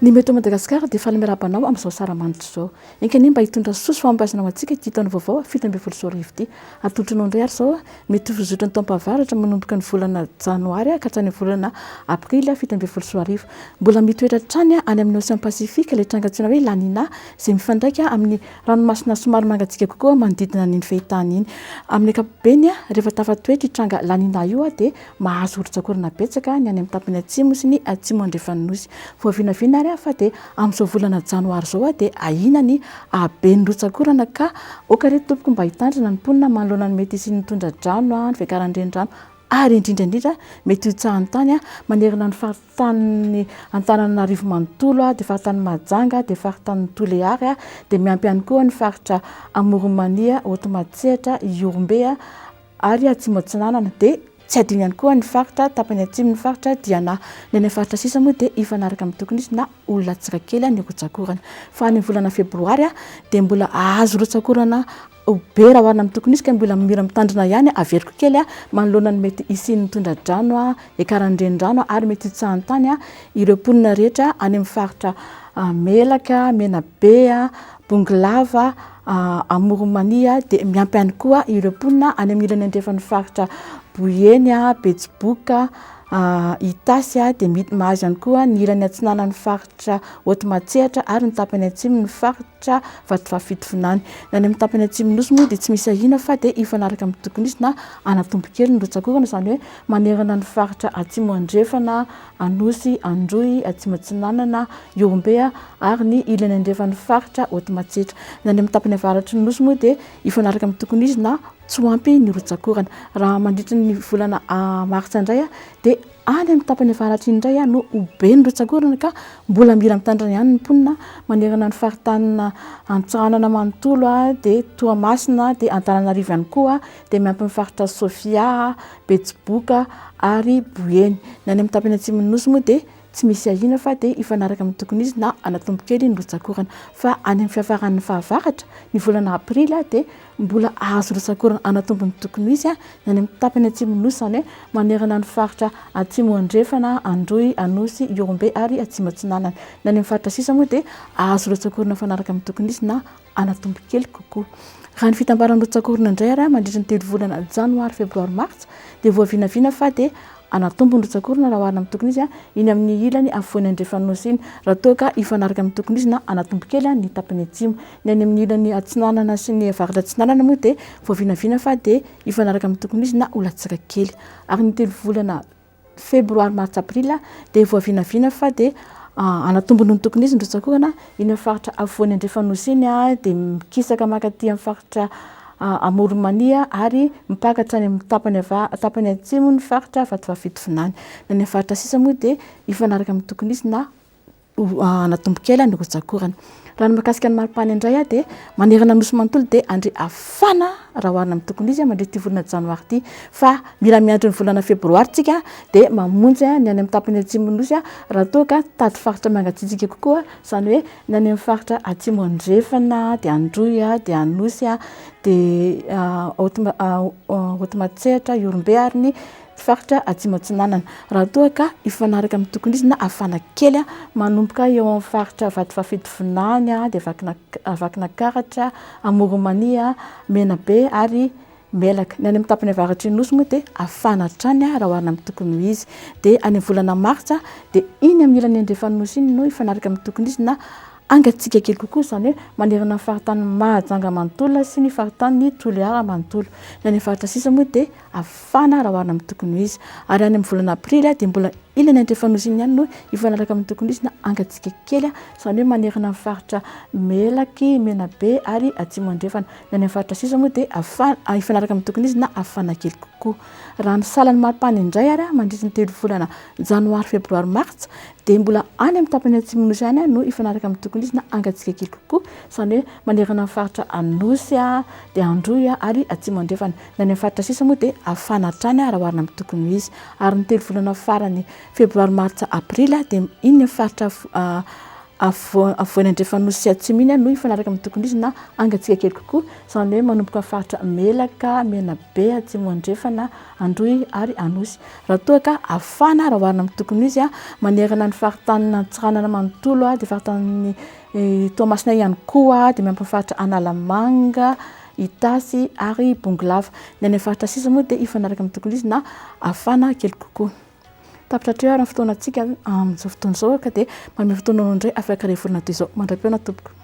Ny mety Madagasikara dia fahalemerabanao amin'izao saramanitra zao. Inkany mba hitondra soso fampazana ho antsika ity taona vaovao 17 ity. Atolotrinao indray ary zao mety vozotra ny taom-pahavaratra manomboka ny volana janoary ka hatrany volana aprily 17. Mbola mitoetra trany any amin'ny Océan Pacifique ilay tranga antsoina hoe La Nina izay mifandraika amin'ny ranomasina somary mangatsiaka kokoa manodidina n'iny fehitany iny. Amin'ny ankapobeny rehefa tafatoetra tranga La Nina io dia mahazo orotsakorana betsaka ny any amin'ny tapany atsimo sy ny atsimo andrefana nosy. Voavinavina ary fa dia amin'izao volana janoary zao dia ahinany ben'ny rotsakorana ka okareto tompoko mba hitandrina ny mponina manoloana ny mety isian'ny tondra drano ny fiakaran-drendrano ary indrindra mety hitsahany tany manerana ny faritany Antananarivo manontolo dia faritany Mahajanga dia faritany Toliary dia miampy ihany koa ny faritra Amoronmania Otomatsehatra Iorombe ary Atsimo Atsinanana dia tsy adino ihany koa ny faritra tapany atsimo ny faritra Diana. Ny faritra sisa moa dia ifanaraka amin'ny tokony izy na olona tsirakely ny rotsakorana. Fa ny volana febroary dia mbola azo rotsakorana be raha hoarina amin'ny tokony izy ka mbola mira mitandrina ihany averiko kely manoloana ny mety isian'ny tondra-drano ekaran-drendrano ary mety hitsahany tany ireo mponina rehetra any amin'ny faritra Melaka, Menabe, Bongolava, Amoronmania dia miampy ihany koa ireo mponina any amin'ny ilany andrefan'ny faritra Boyeny, Betsiboka, Itasy dia mahazo ihany koa ny ilany atsinanan'ny faritra Otomatsehatra ary ny tapany atsimo ny faritra Vatovafitovinany. Ny amin'ny tapany atsimo nosy moa dia tsy misy ahina fa dia ifanaraka amin'ny tokony izy na anatombo kely ny rotsakorana izany hoe manerana ny faritra atsimo andrefana, Anosy, Androy, Atsimo Atsinanana, Iorombe ary ny ilany andrefan'ny faritra Otomatsehatra. Ny amin'ny tapany avaratry ny nosy moa dia ifanaraka amin'ny tokony izy na tsy ampy ny rotsakorana. Raha mandritra ny volana martsa indray dia any amin'ny tapany avaratry indray no be ny rotsakorana ka mbola mila mitandrina ihany ny mponina manerana ny faritany Antsanana manontolo dia Toamasina dia Antananarivo ihany koa dia miampy ny faritra Sofia, Betsiboka ary Boyeny. Ny any amin'ny tapany atsimo nosy moa dia tsy misy ahina fa dia ifanaraka amin'ny tokony izy na anatombo kely ny rotsakorana. Fa any amin'ny fiafaran'ny fahavaratra ny volana aprily dia mbola azo rotsakorana anatombo ny tokony izy ny any amin'ny tapany atsimo nosy izany hoe manerana ny faritra Atsimo Andrefana, Androy, Anosy, Iorombe ary Atsimo Atsinanana. Ny any amin'ny faritra sisa moa dia azo rotsakorana fanaraka amin'ny tokony izy na anatombo kely kokoa. Raha ny fitambaran'ny rotsakorana indray ary mandritra ny telo volana janoary, febroary, martsa dia voavinavina fa dia anatombo ny rotsakorana raha hoarina amin'ny tokony izy iny amin'ny ilany afovoany andrefanosy iny raha toa ka ifanaraka amin'ny tokony izy na anatombo kely ny tapany atsimo. Ny any amin'ny ilany atsinanana sy ny avaratra atsinanana moa dia voavinavina fa dia ifanaraka amin'ny tokony izy na olatsirakely. Ary ny telo volana febroary, martsa, aprily dia voavinavina fa dia anatombo ny tokony izy ny rotsakorana iny amin'ny faritra afovoany andrefanosy iny dia mikisaka makaty amin'ny faritra Amoronmania ary mipakatra any amin'ny tapany atsimo ny faritra Vatovafitovinany. Ny any faritra sisa moa dia ifanaraka amin'ny tokony izy na anatombo kely ny rotsakorana. Raha ny mahakasika ny maripany indray dia manerana nosy manontolo dia andre afana raha hoarina amin'ny tokony izy mandritra volana janoary ity. Fa mila miandry ny volana febroary tsika dia mamonjy ny any amin'ny tapany atsimo nosy raha toa ka tady faritra mangatsiatsika kokoa izany hoe ny any amin'ny faritra Atsimo Andrefana dia Androy dia Anosy dia Otomatsehatra, Iorombe ary ny faritra Atsimo Atsinanana. Raha toa ka ifanaraka amin'ny tokony izy na afana kely manomboka eo amin'ny faritra Vatovafitovinany dia Vakinankaratra, Amoronmania, Menabe ary Melaka. Ny any amin'ny tapany avaratry ny nosy moa dia afana hatrany raha hoarina amin'ny tokony izy. Dia any amin'ny volana martsa dia iny amin'ny ilany andrefanosy iny no ifanaraka amin'ny tokony izy na angatsika kely kokoa izany hoe manerana ny faritany Mahajanga manontolo sy ny faritany Toliara manontolo. Ny any faritra sisa moa dia afana raha hoarina amin'ny tokony izy. Ary any amin'ny volana aprily dia mbola ilany andrefanosy iny ihany no ifanaraka amin'ny tokony izy na angatsika kely izany hoe manerana ny faritra Melaky, Menabe ary Atsimo Andrefana. Ny any amin'ny faritra sisa moa dia ifanaraka amin'ny tokony izy na afana kely kokoa. Raha ny salan'ny maripany indray ary mandritra ny telo volana janoary, febroary, martsa dia mbola any amin'ny tapany atsimo nosy ihany no ifanaraka amin'ny tokony izy na angatsika kely kokoa izany hoe manerana ny faritra Anosy dia Androy ary Atsimo Andrefana. Ny any amin'ny faritra sisa moa dia afana hatrany raha hoarina amin'ny tokony izy. Ary ny telo volana farany febroary, martsa, aprily dia iny ny faritra avoiny andrefa nosy atsimy iny no ifanaraka amin'ny tokony izy na angatsika kely kokoa izany hoe manomboka faritra melaka mena be atsimo andrefana androy ary anosy raha toa ka afana raha oharina amin'ny tokony izy manerana ny faritanina Tsiranana manontolo dia faritan'ny Toamasina ihany koa dia miampy faritra Analamanga Itasy ary Bongolava ny any faritra sisa moa dia ifanaraka amin'ny tokony izy na afana kely kokoa tapitra ary fotoana antsika amin'izao fotoana izao ka dia manome fotoana indray afaka rehevolana toy izao mandram-peona tompoko